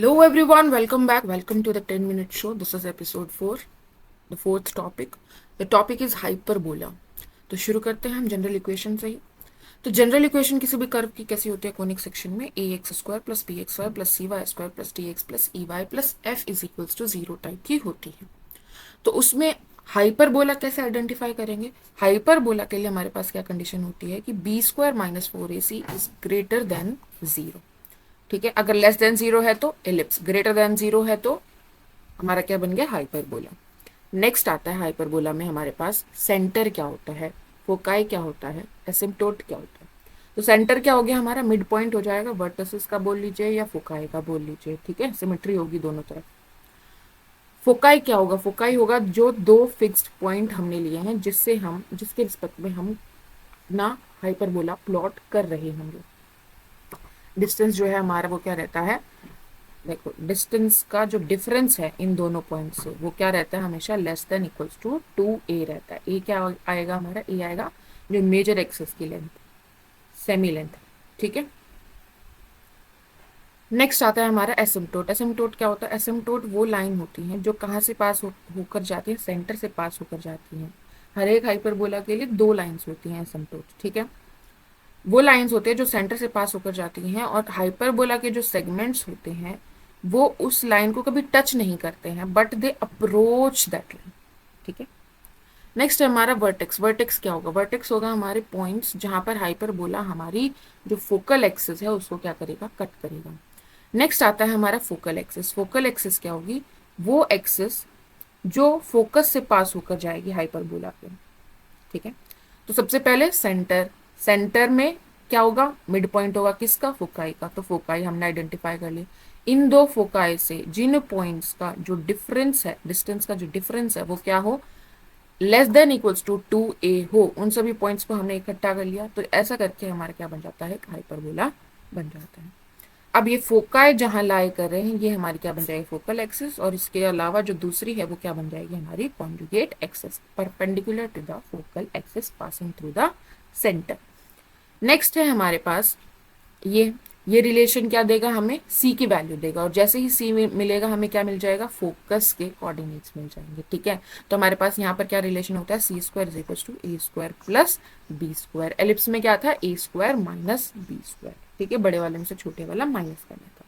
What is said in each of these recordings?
Hello everyone, welcome back. Welcome to the 10-minute show. This is episode 4, the fourth topic. The topic is hyperbola. तो शुरू करते हैं हम general equation से ही। तो जनरल इक्वेशन किसी भी कर्व की कैसी होती है कोनिक सेक्शन में a x square plus b x y plus c y square plus d x plus e y plus f is equals to 0 type की होती है। तो उसमें हाइपरबोला कैसे आइडेंटिफाई करेंगे? हाइपरबोला के लिए हमारे पास क्या कंडीशन होती है कि B square minus 4ac is greater than 0। ठीक है, अगर लेस देन 0 है तो एलिप्स, ग्रेटर देन 0 है तो हमारा क्या बन गया? हाइपरबोला। नेक्स्ट आता है हाइपरबोला में हमारे पास सेंटर क्या होता है, फोकाई क्या होता है, एसिम्पटोट क्या होता है। तो सेंटर क्या हो गया हमारा? मिड पॉइंट हो जाएगा, वर्टिसेस का बोल लीजिए या फोकाई का बोल लीजिए। ठीक है, सिमेट्री होगी दोनों तरफ। फोकाई क्या होगा? फोकाई होगा जो दो फिक्स्ड पॉइंट हमने लिए हैं जिसके रिस्पेक्ट में हम अपना हाइपरबोला प्लॉट कर रहे होंगे। डिस्टेंस जो है हमारा वो क्या रहता है? देखो, डिस्टेंस का जो डिफरेंस है इन दोनों पॉइंट से वो क्या रहता है? हमेशा less than equals to 2a रहता है। ए क्या आएगा हमारा? ए आएगा जो मेजर एक्सिस की लेंथ, सेमी लेंथ। ठीक है, नेक्स्ट आता है हमारा एसिम्पटोट। एसिम्पटोट क्या होता है? एसिम्पटोट वो लाइन होती है जो कहाँ से पास होकर जाती है? सेंटर से पास होकर जाती है। हर एक हाइपरबोला के लिए दो लाइंस होती हैं एसिम्पटोट। ठीक है, वो लाइंस होते हैं जो सेंटर से पास होकर जाती हैं, और हाइपरबोला के जो सेगमेंट्स होते हैं वो उस लाइन को कभी टच नहीं करते हैं, but they approach that line. ठीक है, नेक्स्ट है हमारा वर्टेक्स। वर्टेक्स क्या होगा? वर्टेक्स होगा हमारे पॉइंट्स जहां पर हाइपरबोला हमारी जो फोकल एक्सिस है उसको क्या करेगा? कट करेगा। नेक्स्ट आता है हमारा फोकल एक्सिस। फोकल एक्सिस क्या होगी? वो एक्सिस जो फोकस से पास होकर जाएगी हाइपरबोला पे। ठीक है, तो सबसे पहले सेंटर। सेंटर में क्या होगा? मिड पॉइंट होगा किसका? फोकाई का। तो फोकाई हमने आइडेंटिफाई कर ली। इन दो फोकाई से जिन पॉइंट्स का जो डिफरेंस है, डिस्टेंस का जो डिफरेंस है वो क्या हो? Less than equals to 2a हो, उन सभी पॉइंट्स को हमने इकट्ठा कर लिया। तो ऐसा करके हमारा क्या बन जाता है? हाइपरबोला बन जाता है। अब ये फोकाई जहां लाई कर रहे हैं ये हमारी क्या बन जाएगी? Focal axis. और इसके अलावा जो दूसरी है वो क्या बन जाएगी? हमारी conjugate axis, perpendicular to the focal axis passing through the centre. Next है हमारे पास ये रिलेशन क्या देगा हमें? c की वैल्यू देगा, और जैसे ही c मिलेगा हमें क्या मिल जाएगा? फोकस के कोऑर्डिनेट्स मिल जाएंगे। ठीक है, तो हमारे पास यहाँ पर क्या रिलेशन होता है? C square is equal to A square plus b square. Ellipse में क्या था? A square minus b square. ठीक है, बड़े वाले में से छोटे वाला माइनस करना था।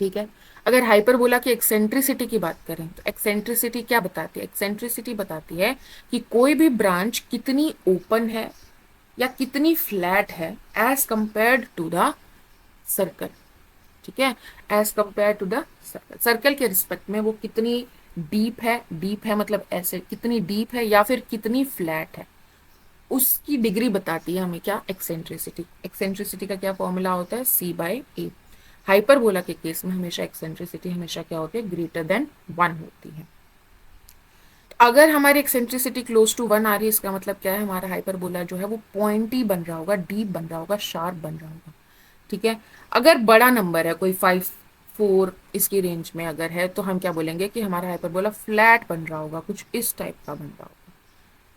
ठीक है, अगर हाइपरबोला की एक्सेंट्रिसिटी की बात करें तो एक्सेंट्रिसिटी क्या बताती है? एक्सेंट्रिसिटी बताती है कि कोई भी ब्रांच कितनी ओपन है या कितनी फ्लैट है as compared to the circle. ठीक है, as compare to the circle. Circle के रिस्पेक्ट में वो कितनी डीप है? डीप है मतलब ऐसे कितनी डीप है या फिर कितनी फ्लैट है, उसकी डिग्री बताती है हमें क्या? एक्सेंट्रिसिटी। एक्सेंट्रिसिटी का क्या फॉर्मूला होता है? c/a। हाइपरबोला के केस में हमेशा एक्सेंट्रिसिटी हमेशा क्या होती है? ग्रेटर देन 1 होती है। अगर हमारी एक्सेंट्रिसिटी क्लोज टू 1 आ रही है इसका मतलब क्या है? हमारा हाइपरबोला जो है वो पॉइंटी बन रहा होगा, डीप बन रहा होगा, शार्प बन रहा होगा। ठीक है, अगर बड़ा नंबर है कोई 5 4 इसकी रेंज में अगर है तो हम क्या बोलेंगे कि हमारा हाइपरबोला फ्लैट बन रहा होगा, कुछ इस टाइप का बन रहा होगा।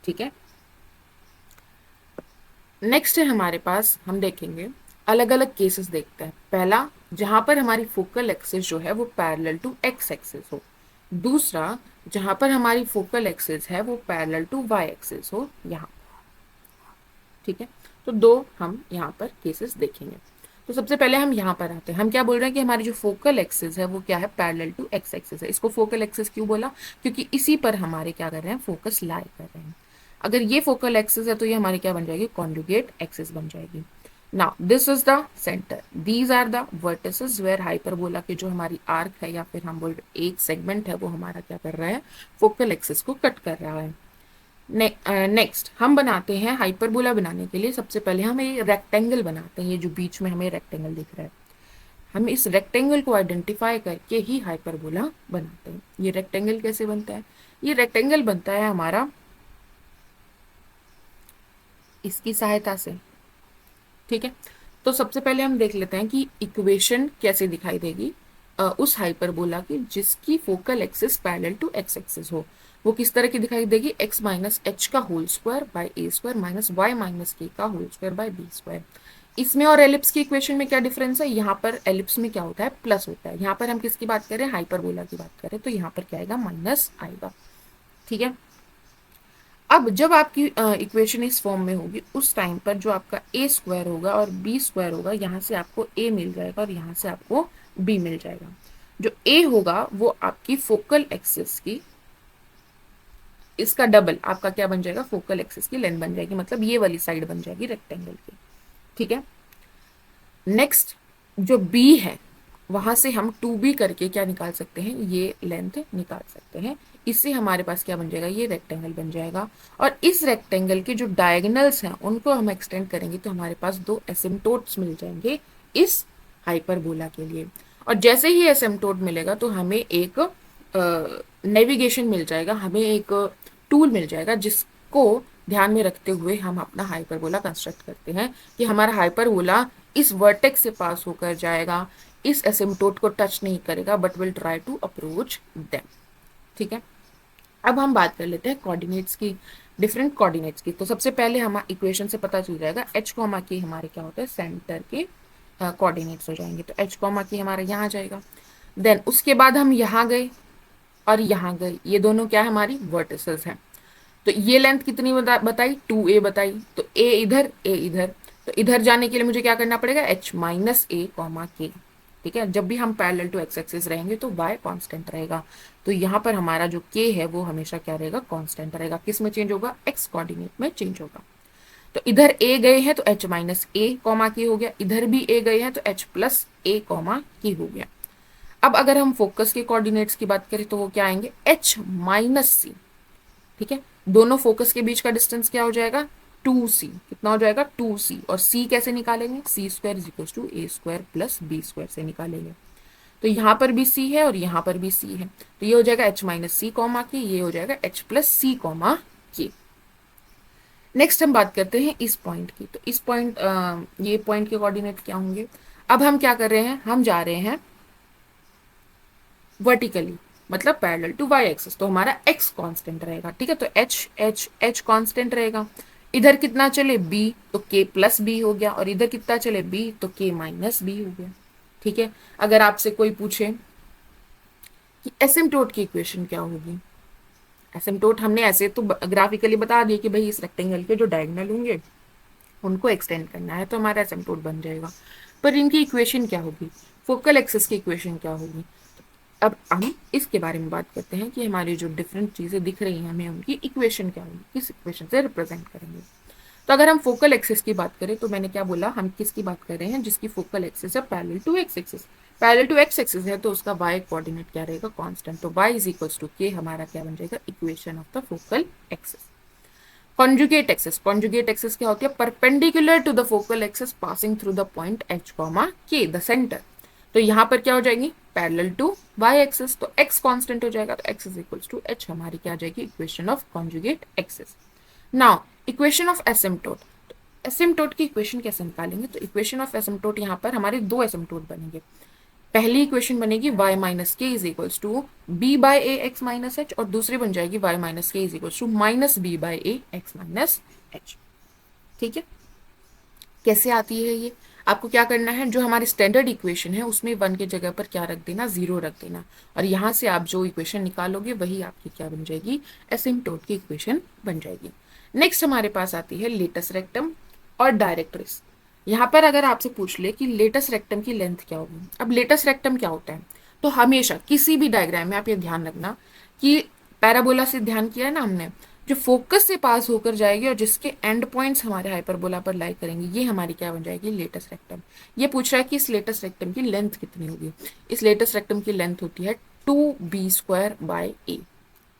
ठीक है, नेक्स्ट है हमारे पास, हम देखेंगे अलग अलग केसेस देखते हैं। पहला, जहां पर हमारी फोकल एक्सिस जो है वो पैरेलल टू एक्स एक्सिस हो। दूसरा, जहां पर हमारी फोकल एक्सिस है वो पैरेलल टू वाई एक्सिस हो, यहाँ। ठीक है, तो दो हम यहाँ पर केसेस देखेंगे। तो सबसे पहले हम यहाँ पर आते हैं। हम क्या बोल रहे हैं कि हमारी जो फोकल एक्सिस है वो क्या है? पैरेलल टू एक्स एक्सिस है। इसको फोकल एक्सिस क्यों बोला? क्योंकि इसी पर हमारे क्या कर रहे हैं? फोकस लाई कर रहे हैं। अगर ये फोकल एक्सिस है तो ये हमारी क्या बन जाएगी? कॉन्जुगेट एक्सिस बन जाएगी। Now this is the centre, these are the vertices where hyperbola की जो हमारी आर्क है या फिर हम बोल एक सेगमेंट है वो हमारा क्या कर रहा है? फोकल एक्सिस को कट कर रहा है। नेक्स्ट हम बनाते हैं हाइपरबोला बनाने के लिए सबसे पहले हम एक रेक्टेंगल बनाते हैं। ये जो बीच में हमें रेक्टेंगल दिख रहा है, हम इस रेक्टेंगल को आइडेंटिफाई करके ही हाइपरबोला बनाते हैं। ये रेक्टेंगल कैसे बनता है? ये रेक्टेंगल बनता है हमारा इसकी सहायता से। ठीक है, तो सबसे पहले हम देख लेते हैं कि इक्वेशन कैसे दिखाई देगी उस हाइपरबोला की जिसकी focal axis parallel to X axis हो। वो किस तरह की दिखाई देगी? x माइनस एच का whole square by A square minus Y minus K का whole square by B square. इसमें और एलिप्स की इक्वेशन में क्या डिफरेंस है, यहाँ पर एलिप्स में क्या होता है, प्लस होता है, यहाँ पर हम किसकी बात करें, हाइपरबोला की बात करें, तो यहाँ पर क्या आएगा, माइनस आएगा। ठीक है। अब जब आपकी इक्वेशन इस फॉर्म में होगी उस टाइम पर जो आपका ए स्क्वायर होगा और बी स्क्वायर होगा, यहाँ से आपको ए मिल जाएगा और यहाँ से आपको बी मिल जाएगा। जो ए होगा वो आपकी फोकल एक्सिस की, इसका डबल आपका क्या बन जाएगा, फोकल एक्सिस की लेंथ बन जाएगी, मतलब ये वाली साइड बन जाएगी रेक्टेंगल की। ठीक है। नेक्स्ट जो बी है वहां से हम 2b करके क्या निकाल सकते हैं, ये लेंथ निकाल सकते हैं। इससे हमारे पास क्या बन जाएगा, ये रेक्टेंगल बन जाएगा। और इस रेक्टेंगल के जो डायगोनल्स हैं उनको हम एक्सटेंड करेंगे तो हमारे पास दो एसिम्टोट्स मिल जाएंगे इस हाइपरबोला के लिए। और जैसे ही एसिम्टोट मिलेगा तो हमें एक नेविगेशन मिल जाएगा, हमें एक टूल मिल जाएगा जिसको ध्यान में रखते हुए हम अपना हाइपरबोला कंस्ट्रक्ट करते हैं कि हमारा हाइपरबोला इस वर्टेक्स से पास होकर जाएगा, इस एसिम्टोट को टच नहीं करेगा, but will try to approach them. ठीक है। अब हम बात कर लेते हैं कोऑर्डिनेट्स की, डिफरेंट कोऑर्डिनेट्स की। तो सबसे पहले हम इक्वेशन से पता चल जाएगा एच कॉमा के हमारे क्या होते हैं, सेंटर के कोऑर्डिनेट्स हो जाएंगे। तो एच कॉमा की हमारा यहाँ जाएगा। देन उसके बाद हम यहाँ गए और यहाँ गए, ये दोनों क्या है, हमारी वर्टिसेस हैं। तो ये लेंथ कितनी बताई, 2a बताई। तो a इधर, a इधर, तो इधर जाने के लिए मुझे क्या करना पड़ेगा, h माइनस ए कॉमा के। ठीक है। जब भी हम पैरेलल टू एक्स एक्सिस रहेंगे तो y कांस्टेंट रहेगा। तो यहाँ पर हमारा जो k है वो हमेशा क्या रहेगा, कांस्टेंट रहेगा। किस में चेंज होगा, x कोऑर्डिनेट में चेंज होगा। तो इधर a गए हैं तो h माइनस ए कॉमा के हो गया, इधर भी a गए हैं तो h प्लस ए कॉमा के हो गया। अब अगर हम फोकस के कोऑर्डिनेट्स की बात करें तो वो क्या आएंगे, h माइनस सी। ठीक है। दोनों फोकस के बीच का डिस्टेंस क्या हो जाएगा, 2c। कितना हो जाएगा, 2c। और c कैसे निकालेंगे, c square is equal to A square plus b square से निकालेंगे। तो यहाँ पर भी c है और यहाँ पर भी c है, तो ये हो जाएगा h माइनस सी कॉमा के, ये हो जाएगा h प्लस सी कॉमा के। नेक्स्ट हम बात करते हैं इस पॉइंट की। तो इस पॉइंट, ये पॉइंट के कोऑर्डिनेट क्या होंगे। अब हम क्या कर रहे हैं, हम जा रहे हैं वर्टिकली, मतलब पैरेलल टू वाई एक्सिस, तो हमारा x कांस्टेंट रहेगा। ठीक है। तो h कांस्टेंट रहेगा। इधर कितना चले b, तो k प्लस बी हो गया, और इधर कितना चले b, तो k माइनस बी हो गया। ठीक है। अगर आपसे कोई पूछे कि एसिम्टोट की इक्वेशन क्या होगी, एसिम्टोट हमने ऐसे तो ग्राफिकली बता दिया कि भाई इस रेक्टेंगल के जो डायगोनल होंगे उनको एक्सटेंड करना है तो हमारा एसिम्टोट बन जाएगा। पर इनकी इक्वेशन क्या होगी, फोकल एक्सिस की इक्वेशन क्या होगी। अब हम इसके बारे में बात करते हैं कि हमारी जो डिफरेंट चीज़ें दिख रही हैं हमें उनकी इक्वेशन क्या होगी, किस इक्वेशन से रिप्रेजेंट करेंगे। तो अगर हम फोकल एक्सिस की बात करें तो मैंने क्या बोला, हम किसकी बात कर रहे हैं, जिसकी फोकल एक्सिस है parallel to X axis. Parallel to X axis है तो उसका y कोऑर्डिनेट क्या रहेगा, कांस्टेंट। तो y इज इक्वल्स टू के हमारा क्या बन जाएगा, equation of the focal axis. Conjugate axis, conjugate axis क्या होती है, perpendicular to the focal axis passing through the point h comma K the centre. तो यहाँ पर क्या हो जाएगी, पैरेलल टू y एक्सिस, तो x कांस्टेंट हो जाएगा, तो x is equals to h हमारी क्या आ जाएगी, equation of conjugate axis. Now equation of asymptote, asymptote की इक्वेशन कैसे निकालेंगे। तो इक्वेशन ऑफ एसिम्टोट, यहाँ पर हमारे दो एसिम्टोट बनेंगे। पहली इक्वेशन बनेगी y माइनस के is equals to B by A X minus H, और दूसरी बन जाएगी y माइनस के is equals to minus B by A X minus H. ठीक है। कैसे आती है ये, आपको क्या करना है, जो हमारी स्टैंडर्ड इक्वेशन है उसमें 1 के जगह पर क्या रख देना, 0 रख देना, और यहाँ से आप जो इक्वेशन निकालोगे वही आपकी क्या बन जाएगी, एसिम्टोट की इक्वेशन बन जाएगी। नेक्स्ट हमारे पास आती है लेटस रेक्टम और डायरेक्ट्रिक्स। यहाँ पर अगर आपसे पूछ ले कि लेटस रेक्टम की लेंथ क्या होगी, अब लेटस रेक्टम क्या होता है, तो हमेशा किसी भी डायग्राम में आप ये ध्यान रखना कि पैराबोला से ध्यान किया है ना हमने, जो फोकस से पास होकर जाएगी और जिसके एंड पॉइंट्स हमारे हाइपरबोला पर लाई करेंगे, ये हमारी क्या बन जाएगी, लेटस रेक्टम। ये पूछ रहा है कि इस लेटस रेक्टम की लेंथ कितनी होगी। इस लेटस रेक्टम की लेंथ होती है 2b square by A,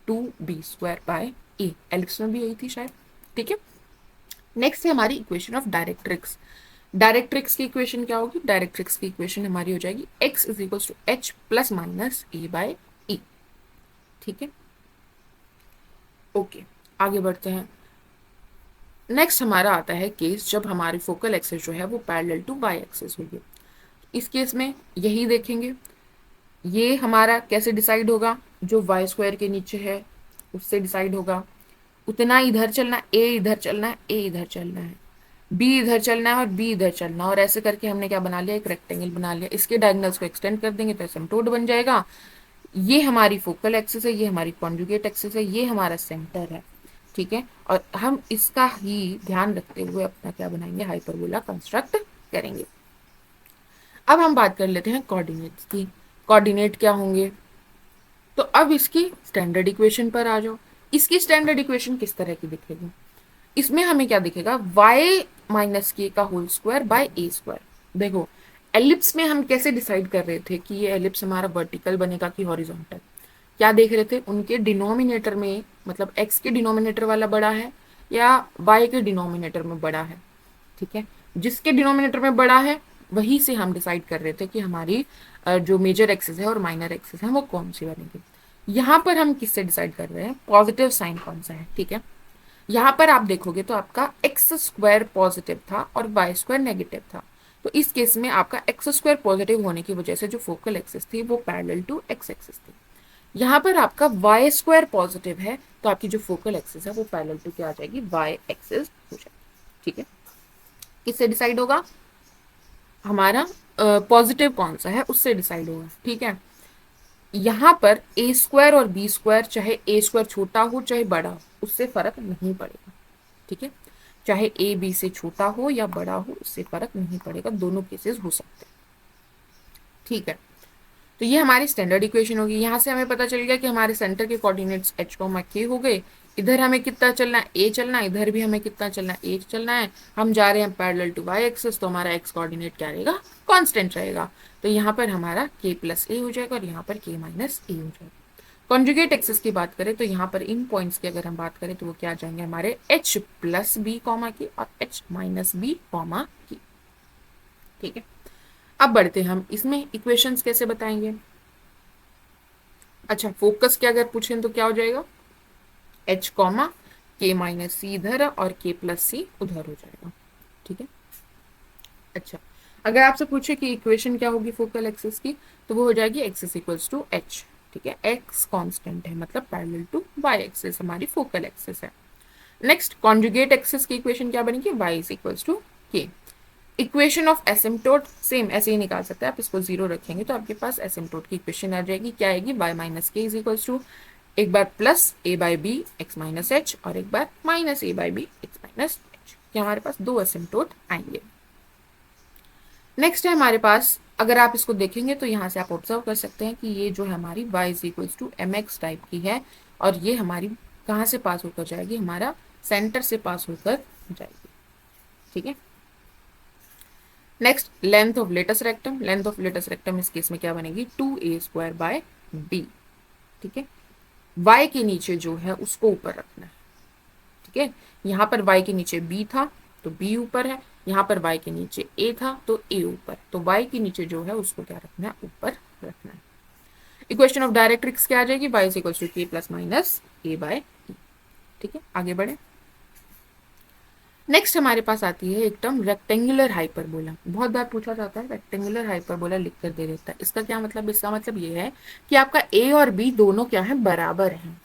2b square by A, ellipse में भी यही थी शायद। ठीक है। नेक्स्ट है हमारी इक्वेशन ऑफ डायरेक्ट्रिक्स। डायरेक्ट्रिक्स की इक्वेशन क्या होगी, डायरेक्ट्रिक्स की इक्वेशन हमारी हो जाएगी x is equals to H plus minus a by e. ठीक है। ओके, आगे बढ़ते हैं। नेक्स्ट हमारा आता है केस जब हमारी फोकल एक्सिस जो है वो पैरेलल टू वाई एक्सिस होगी। इस केस में यही देखेंगे, ये हमारा कैसे डिसाइड होगा, जो वाई स्क्वायर के नीचे है उससे डिसाइड होगा। उतना इधर चलना, ए इधर चलना है, ए इधर चलना है। बी इधर चलना है और बी इधर चलना है, और ऐसे करके हमने क्या बना लिया, एक रेक्टेंगल बना लिया। इसके डायगोनल्स को एक्सटेंड कर देंगे तो एसिम्प्टोट बन जाएगा। ये हमारी फोकल एक्सिस है, ये हमारी कॉन्जुगेट एक्सिस है, ये हमारा सेंटर है। ठीक है, और हम इसका ही ध्यान रखते हुए अपना क्या बनाएंगे, हाइपरबोला कंस्ट्रक्ट करेंगे। अब हम बात कर लेते हैं कोऑर्डिनेट्स की। कोऑर्डिनेट क्या होंगे, तो अब इसकी स्टैंडर्ड इक्वेशन पर आ जाओ। इसकी स्टैंडर्ड इक्वेशन किस तरह की दिखेगी, इसमें हमें क्या दिखेगा, y माइनस के का whole square by A square. देखो एलिप्स में हम कैसे डिसाइड कर रहे थे कि ये एलिप्स हमारा वर्टिकल बनेगा कि हॉरिजॉन्टल, क्या देख रहे थे, उनके डिनोमिनेटर में, मतलब x के डिनोमिनेटर वाला बड़ा है या y के डिनोमिनेटर में बड़ा है। ठीक है, जिसके डिनोमिनेटर में बड़ा है वही से हम डिसाइड कर रहे थे कि हमारी जो मेजर एक्सिस है और माइनर एक्सिस है वो कौन सी बनेगी। यहाँ पर हम किससे डिसाइड कर रहे हैं, पॉजिटिव साइन कौन सा है। ठीक है, यहाँ पर आप देखोगे तो आपका एक्स स्क्वायर पॉजिटिव था और वाई स्क्वायर नेगेटिव था। तो इस केस में आपका एक्स स्क्वायर पॉजिटिव होने की वजह से जो फोकल एक्सिस थी वो पैरेलल टू एक्स एक्सिस थी। यहाँ पर आपका वाई स्क्वायर पॉजिटिव है तो आपकी जो फोकल एक्सिस है वो पैरेलल टू क्या आ जाएगी, वाई एक्सिस हो जाएगी। ठीक है, किससे डिसाइड होगा, हमारा पॉजिटिव कौन सा है उससे डिसाइड होगा। ठीक है, यहाँ पर ए स्क्वायर और बी स्क्वायर, चाहे ए स्क्वायर छोटा हो चाहे बड़ा हो उससे फर्क नहीं पड़ेगा। ठीक है, चाहे ए बी से छोटा हो या बड़ा हो उससे फर्क नहीं पड़ेगा, दोनों केसेस हो सकते हैं। ठीक है, तो ये हमारी स्टैंडर्ड इक्वेशन होगी। यहाँ से हमें पता चल गया कि हमारे सेंटर के कोऑर्डिनेट्स h, k हो गए। इधर हमें कितना चलना है, a चलना है, इधर भी हमें कितना चलना है, a चलना है। हम जा रहे हैं पैरेलल टू y एक्सिस, तो हमारा x कोऑर्डिनेट क्या रहेगा, कांस्टेंट रहेगा। तो यहाँ पर हमारा k प्लस a हो जाएगा और यहाँ पर k माइनस a हो जाएगा। कॉन्जुगेट एक्सिस की बात करें तो यहाँ पर इन पॉइंट्स की अगर हम बात करें तो वो क्या आ जाएंगे, हमारे h प्लस बी कॉमा की और h माइनस बी कॉमा की। ठीक है, अब बढ़ते हैं हम इसमें इक्वेशंस कैसे बताएंगे। अच्छा, फोकस के अगर पूछें तो क्या हो जाएगा, h कॉमा के माइनस सी इधर और k प्लस सी उधर हो जाएगा। ठीक है, अच्छा अगर आपसे पूछे कि इक्वेशन क्या होगी फोकल एक्सिस की, तो वो हो जाएगी एक्सिस इक्वल्स टू एच। ठीक है, x कांस्टेंट है मतलब पैरेलल टू y एक्सिस हमारी फोकल एक्सिस है। नेक्स्ट कॉन्जुगेट एक्सिस की इक्वेशन क्या बनेगी, y is equals to k। Equation of asymptote same ऐसे ही निकाल सकते हैं आप, इसको जीरो रखेंगे तो आपके पास एसिम्प्टोट की इक्वेशन आ जाएगी, क्या आएगी, y माइनस के इज इक्वल्स टू एक बार plus a by b x minus H और एक बार minus a by b x minus h. क्या हमारे पास दो एसिम्प्टोट आएंगे। नेक्स्ट है हमारे पास, अगर आप इसको देखेंगे तो यहाँ से आप ऑब्जर्व कर सकते हैं कि ये जो है हमारी y is equals to M X type की है और ये हमारी कहाँ से पास होकर जाएगी, हमारा सेंटर से पास होकर जाएगी। ठीक है, next length of latus rectum. Length of latus rectum इस केस में क्या बनेगी, 2a स्क्वायर बाय बी। ठीक है, y के नीचे जो है उसको ऊपर रखना है। ठीक है, यहाँ पर y के नीचे b था तो b ऊपर है, यहाँ पर y के नीचे a था तो a ऊपर, तो y के नीचे जो है उसको क्या रखना है, ऊपर रखना है। इक्वेशन ऑफ डायरेक्ट्रिक्स क्या आ जाएगी, y is equal to k plus minus a by e। ठीक है, आगे बढ़े। नेक्स्ट हमारे पास आती है एक टर्म रेक्टेंगुलर हाइपरबोला। बहुत बार पूछा जाता है रेक्टेंगुलर हाइपरबोला लिख कर दे देता है, इसका क्या मतलब, इसका मतलब ये है कि आपका a और b दोनों क्या है, बराबर हैं।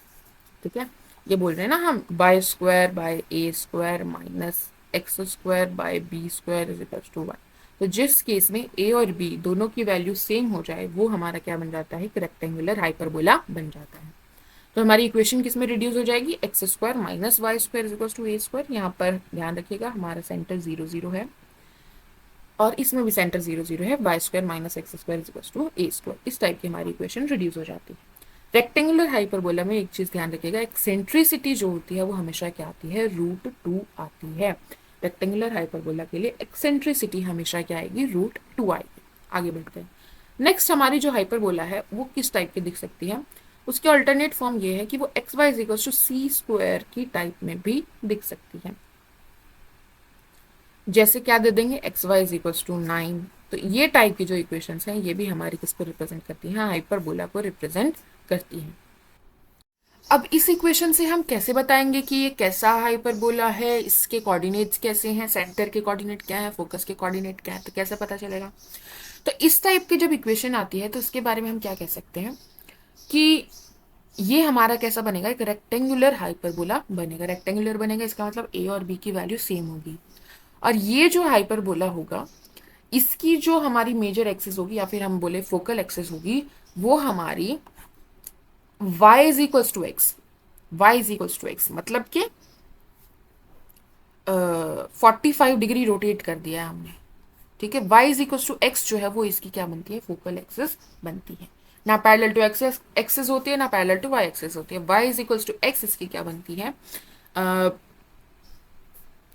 ठीक है, ये बोल रहे हैं ना हम, by square by A square minus X square by B square is equal to 1। तो जिस केस में a और b दोनों की वैल्यू सेम हो जाए वो हमारा क्या बन जाता है, एक रेक्टेंगुलर हाइपरबोला बन जाता है। तो हमारी इक्वेशन किस में रिड्यूस हो जाएगी, X square minus Y square is equal to A square. यहाँ पर ध्यान रखिएगा हमारा सेंटर 0 0 है और इसमें भी सेंटर 0 0 है, Y square minus X square is equal to A square. इस टाइप की हमारी इक्वेशन रिड्यूस हो जाती है। रेक्टेंगुलर हाइपरबोला में एक चीज ध्यान रखिएगा, एक्सेंट्रिसिटी जो होती है वो हमेशा क्या आती है, √2 आती है। रेक्टेंगुलर हाइपरबोला के लिए एक्सेंट्रिसिटी हमेशा क्या आएगी, √2 आएगी। आगे बढ़ते हैं। नेक्स्ट हमारी जो हाइपरबोला है वो किस टाइप की दिख सकती है, उसकी अल्टरनेट फॉर्म ये है कि वो X Y is equal to C square की टाइप में भी दिख सकती है। जैसे क्या दे देंगे, X Y is equal to 9। तो ये टाइप की जो इक्वेशंस हैं ये भी हमारी किसको रिप्रेजेंट करती हैं, हाइपरबोला को रिप्रेजेंट करती हैं। अब इस इक्वेशन से हम कैसे बताएंगे कि ये कैसा हाइपरबोला है, इसके कोऑर्डिनेट्स कैसे हैं, सेंटर के कोऑर्डिनेट क्या है, फोकस के कोऑर्डिनेट क्या है, तो कैसे पता चलेगा। तो इस टाइप की जब इक्वेशन आती है तो इसके बारे में हम क्या कह सकते हैं कि ये हमारा कैसा बनेगा, एक रेक्टेंगुलर हाइपरबोला बनेगा। रेक्टेंगुलर बनेगा इसका मतलब ए और बी की वैल्यू सेम होगी। और ये जो हाइपरबोला होगा, इसकी जो हमारी मेजर एक्सिस होगी या फिर हम बोले फोकल एक्सिस होगी, वो हमारी y is equals to X. y is equals to X मतलब कि 45 डिग्री रोटेट कर दिया है हमने। ठीक है, y is equals to X जो है वो इसकी क्या बनती है, फोकल एक्सिस बनती है। ना पैरेलल टू एक्सिस एक्सिस होती है, ना पैरेलल टू y एक्सिस होती है। y is equals to X इसकी क्या बनती है,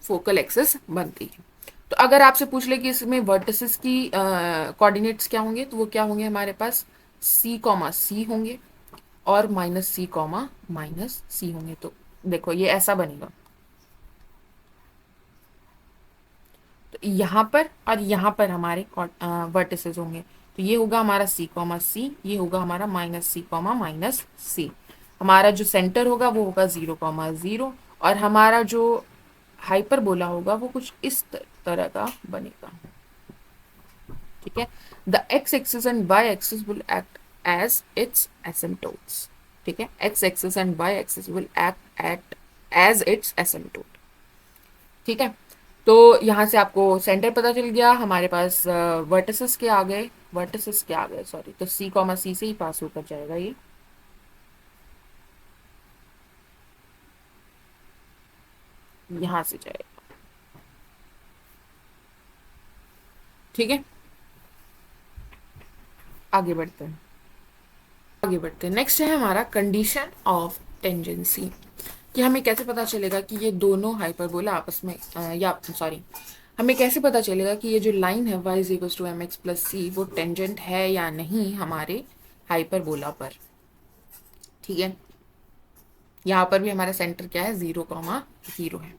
फोकल एक्सिस बनती है। तो अगर आपसे पूछ ले कि इसमें वर्टिसेस की कोऑर्डिनेट्स क्या होंगे, तो वो क्या होंगे हमारे पास, c कॉमा सी होंगे और माइनस सी कॉमा माइनस सी होंगे। तो देखो ये ऐसा बनेगा, तो यहाँ पर और यहाँ पर हमारे वर्टिसेस होंगे। तो ये होगा हमारा c कॉमा सी, ये होगा हमारा माइनस सी कॉमा माइनस सी। हमारा जो सेंटर होगा वो होगा 0 कॉमा 0, और हमारा जो हाइपरबोला होगा वो कुछ इस तरह का बनेगा। ठीक है, the X axis and Y axis will act as its asymptotes. ठीक है, X axis and Y axis will act at as its asymptote. ठीक है, तो यहाँ से आपको सेंटर पता चल गया, हमारे पास वर्टिसेस के आ गए, वर्टिसेस के आ गए सॉरी, तो c कॉमा सी से ही पास होकर जाएगा ये। यहाँ से जाएगा। ठीक है, आगे बढ़ते हैं, आगे बढ़ते हैं। नेक्स्ट है हमारा कंडीशन ऑफ टेंजेंसी, कि हमें कैसे पता चलेगा कि ये दोनों हाइपरबोला आपस में या सॉरी, हमें कैसे पता चलेगा कि ये जो लाइन है y is equal to M x plus c वो टेंजेंट है या नहीं हमारे हाइपरबोला पर। ठीक है, यहाँ पर भी हमारा सेंटर क्या है, 0 कॉमा 0 है।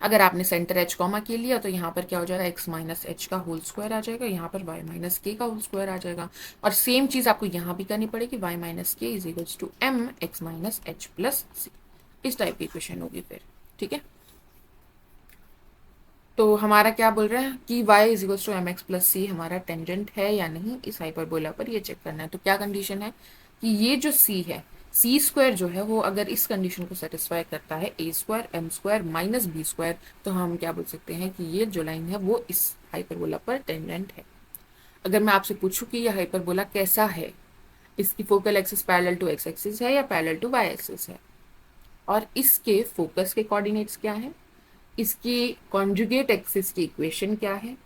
अगर आपने सेंटर h कॉमा के लिया तो यहाँ पर क्या हो जाएगा, x माइनस एच का होल स्क्वायर आ जाएगा, यहाँ पर y माइनस के का होल स्क्वायर आ जाएगा। और सेम चीज़ आपको यहाँ भी करनी पड़ेगी, y माइनस के is equals to M x minus h plus c. इस टाइप की इक्वेशन होगी फिर। ठीक है, तो हमारा क्या बोल रहा है कि y is equals to M x plus c हमारा टेंजेंट है या नहीं इस हाइपरबोला पर, ये चेक करना है। तो क्या कंडीशन है कि ये जो c है, सी स्क्वायर जो है वो अगर इस कंडीशन को सेटिस्फाई करता है, a square m square minus b square, तो हम क्या बोल सकते हैं कि ये जो लाइन है वो इस हाइपरबोला पर टेंजेंट है। अगर मैं आपसे पूछूं कि ये हाइपरबोला कैसा है, इसकी focal axis parallel to X axis है या पैरेलल टू वाई एक्सिस है, और इसके फोकस के कोऑर्डिनेट्स क्या हैं, इसकी कॉन्जुगेट एक्सिस की इक्वेशन क्या है,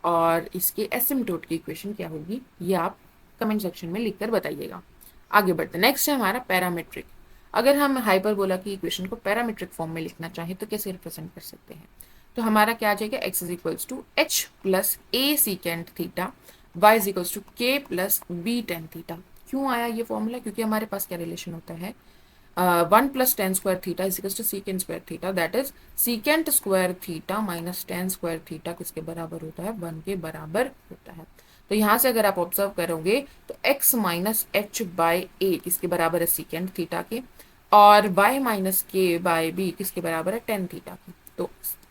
और इसके एसिम्टोट की इक्वेशन क्या होगी, ये आप कमेंट सेक्शन में लिखकर बताइएगा। आगे बढ़ते हैं, नेक्स्ट है हमारा पैरामीट्रिक। अगर हम हाइपरबोला की इक्वेशन को पैरामीट्रिक फॉर्म में लिखना चाहें तो कैसे रिप्रेजेंट कर सकते हैं, तो हमारा क्या आ जाएगा, x is equals to H plus A secant theta, y is equals to K plus B tan theta. क्यों आया ये फॉर्मूला, क्योंकि हमारे पास क्या रिलेशन होता है, 1 + tan² theta is secant square theta, that is secant square theta minus ten square theta किसके बराबर होता है, 1 के बराबर होता है। तो यहाँ से अगर आप ऑब्जर्व करोगे तो x माइनस एच बाई ए किसके बराबर है, सीकेंट थीटा के, और y माइनस के बाई बी किसके बराबर है, टेन थीटा की। तो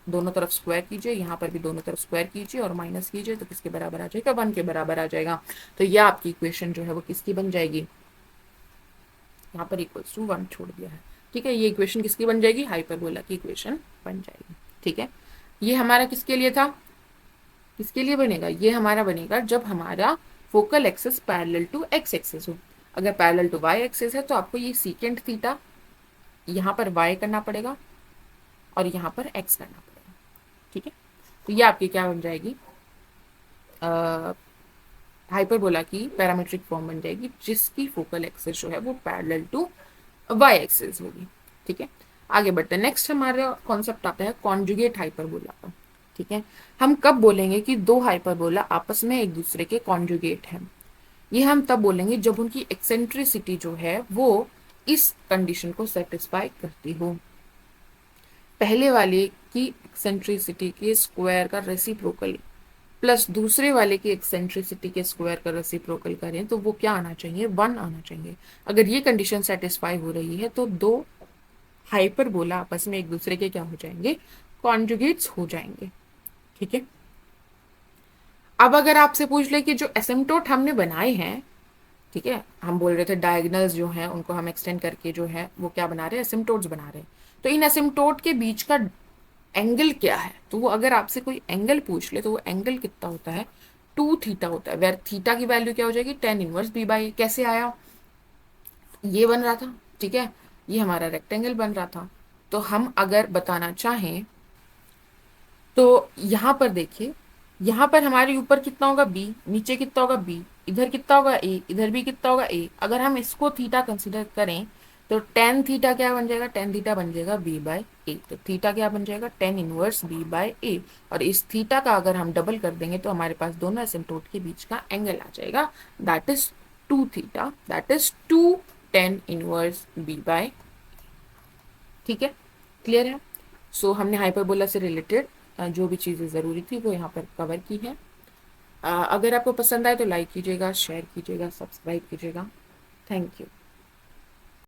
दोनों तरफ स्क्वायर कीजिए, यहाँ पर भी दोनों तरफ स्क्वायर कीजिए और माइनस कीजिए, तो किसके बराबर आ जाएगा, 1 के बराबर आ जाएगा। तो यह आपकी इक्वेशन जो है वो किसकी बन जाएगी, यहाँ पर इक्वल्स टू 1 छोड़ दिया है। ठीक है, ये इक्वेशन किसकी बन जाएगी, हाइपरबोला की इक्वेशन बन जाएगी। ठीक है, ये हमारा किसके लिए था, किसके लिए बनेगा, ये हमारा बनेगा जब हमारा focal axis parallel to X axis हो। अगर पैरेलल टू वाई एक्सिस है तो आपको ये सीकेंट थीटा यहाँ पर वाई करना पड़ेगा और यहाँ पर एक्स करना पड़ेगा। ठीक है, तो ये आपकी क्या बन जाएगी, हाइपरबोला की पैरामीट्रिक फॉर्म बन जाएगी, जिसकी फोकल एक्सिस जो है वो पैरेलल टू वाई एक्सिस होगी। ठीक है, आगे बढ़ते हैं। नेक्स्ट हमारा कॉन्सेप्ट आता है कॉन्जुगेट हाइपरबोला का। ठीक है, हम कब बोलेंगे कि दो हाइपरबोला आपस में एक दूसरे के कॉन्जुगेट हैं, ये हम तब बोलेंगे जब उनकी एक्सेंट्रिसिटी जो है वो इस कंडीशन को सेटिस्फाई करती हो। पहले वाले की एक्सेंट्रिसिटी के स्क्वायर का रेसिप्रोकल प्लस दूसरे वाले की एक्सेंट्रिसिटी के स्क्वायर का रेसिप्रोकल करें तो वो क्या आना चाहिए, 1 आना चाहिए। अगर ये कंडीशन सेटिस्फाई हो रही है तो दो हाइपरबोला आपस में एक दूसरे के क्या हो जाएंगे, कॉन्जुगेट्स हो जाएंगे। ठीक है, अब अगर आपसे पूछ ले कि जो एसिम्टोट हमने बनाए हैं, ठीक है, हम बोल रहे थे डायगोनल्स जो हैं उनको हम एक्सटेंड करके जो है वो क्या बना रहे हैं, एसिम्टोट्स बना रहे हैं। तो इन एसिम्टोट के बीच का एंगल क्या है, तो वो अगर आपसे कोई एंगल पूछ ले तो वो एंगल कितना होता है, 2 थीटा होता है, वेर थीटा की वैल्यू क्या हो जाएगी, टेन इनवर्स बी बाई। कैसे आया, ये बन रहा था, ठीक है, ये हमारा रेक्टेंगल बन रहा था। तो हम अगर बताना चाहें तो यहाँ पर देखिए, यहाँ पर हमारे ऊपर कितना होगा बी, नीचे कितना होगा बी, इधर कितना होगा ए, इधर भी कितना होगा ए। अगर हम इसको थीटा कंसिडर करें तो टेन थीटा क्या बन जाएगा, टेन थीटा बन जाएगा बी बाय ए। तो थीटा क्या बन जाएगा, टेन इनवर्स बी बाय ए। और इस थीटा का अगर हम डबल कर देंगे तो हमारे पास दोनों एसिम्प्टोट के बीच का एंगल आ जाएगा, that is 2 theta, that is 2 tan inverse B by. ठीक है, क्लियर है। सो हमने हाइपरबोला से रिलेटेड जो भी चीज़ें ज़रूरी थी वो यहाँ पर कवर की है। अगर आपको पसंद आए तो लाइक कीजिएगा, शेयर कीजिएगा, सब्सक्राइब कीजिएगा। Thank you.